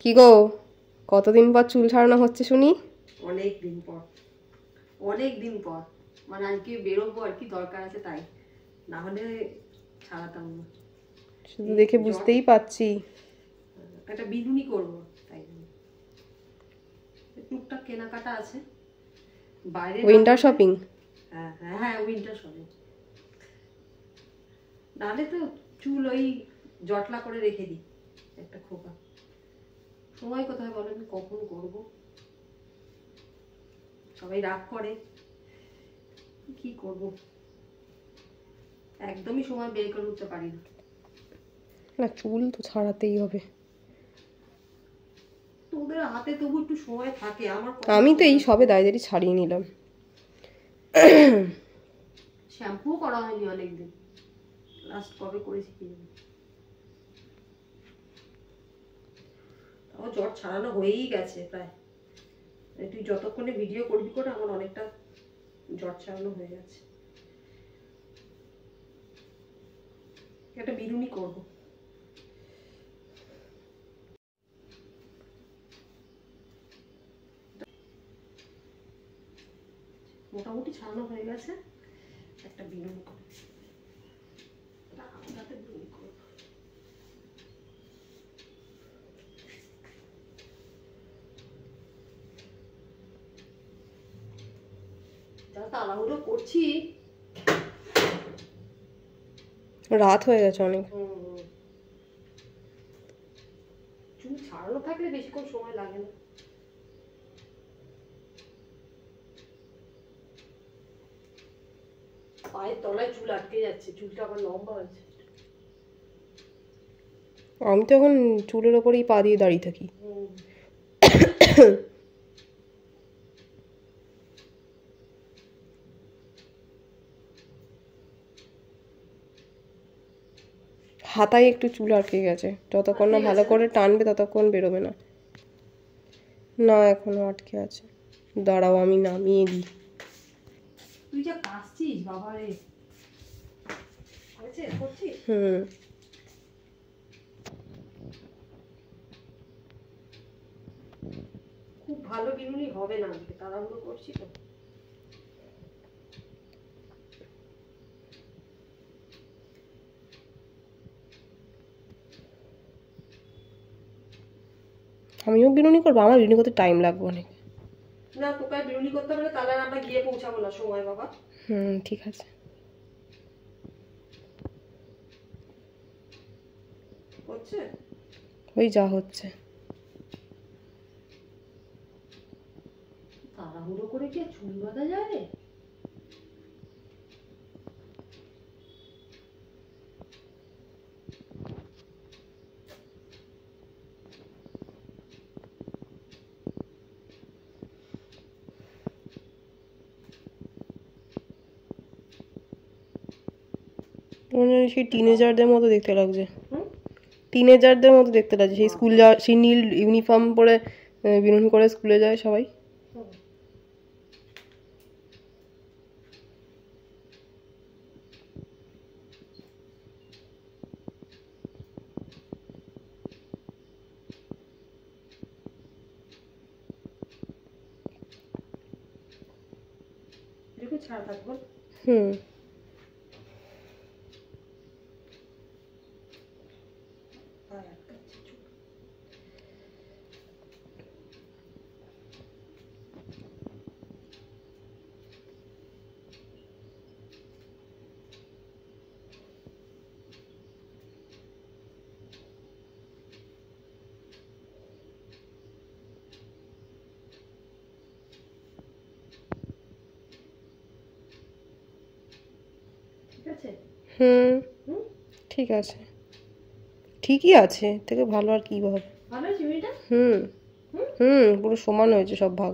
কি গো, কতদিন পর চুল ছাড়ানো হচ্ছে শুনি? অনেক দিন পর, অনেক দিন পর। মানে আজকে বেরোবো আর কি, দরকার আছে তাই, না হলে ছাড়াতাম না। শুধু দেখে বুঝতেই পাচ্ছি। একটা বিনুনি করবো তাই টুকটাক কেনাকাটা আছে বাইরে। Winter shopping? হ্যাঁ হ্যাঁ হ্যাঁ, উইন্টার শপিং। নাহলে তো চুল ওই জটলা করে রেখে দিই একটা খোপা। সময় কোথায় বলেন, কখন করব? সবাই রাগ করে, কি করব, একদমই সময় বের করে উঠতে পারি না। না, চুল তো ছাড়াতেই হবে। তোদের হাতে তবু একটু সময় থাকে, আমার আমি তো এই সবে দাঁড়িয়ে ছাড়িয়ে নিলাম। শ্যাম্পু করা হয়নি অনেকদিন, লাস্ট কবে করেছি কি জানি। আমার জট ছাড়ানো হয়েই গেছে প্রায়। তুই যতক্ষণে ভিডিও করবি করে আমার অনেকটা জট ছাড়ানো হয়ে গেছে। একটা বিনুনি করবো। মোটামুটি ছাড়ানো হয়ে গেছে, একটা বিনুনি করে বিনুনি করবো। তাড়াহুড়ো করছি, রাত হয়ে গেছে অনেক। চুল ছাড়ানো থাকলে বেশিক্ষণ সময় লাগে না। পায়ের তলায় চুল আটকে যাচ্ছে, চুলটা আবার লম্বা হয়েছে। আমি তো এখন চুলের ওপরেই পা দিয়ে দাঁড়িয়ে থাকি। হাতায় একটু চুল আটকে গেছে, যতক্ষণ না ভালো করে টানবে ততক্ষণ বেরোবে না। না, এখনো আটকে আছে। দাঁড়াও, আমি নামিয়ে দিই। তুই যা কাশছিস বাবা রে। হয়েছে করছিস? খুব ভালো বিনুনি হবে না, তাড়াহুড়ো করছি তো। আমিও বিনুনি করবো? আমার বিনুনি করতে টাইম লাগবে অনেক। না, তোকে বিনুনি করতে হবে, তাহলে আমরা গিয়ে পৌঁছাবো না সময় বাবা। ঠিক আছে। হচ্ছে ওই যা হচ্ছে। তাড়াহুড়ো করে কি চুল বাঁধা যায় রে? সেই টিনেজারদের মতো দেখতে লাগছে। টিনেজারদের মতো দেখতে লাগছে, সেই স্কুল যা, সেই নীল ইউনিফর্ম পরে বিনুনি করে স্কুলে যায় সবাই। ছাড়া থাকবো। ঠিক আছে, ঠিকই আছে, থেকে ভালো আর কি হবে। ভালো হয়েছে মিটা। পুরো সমান হয়েছে সব ভাগ।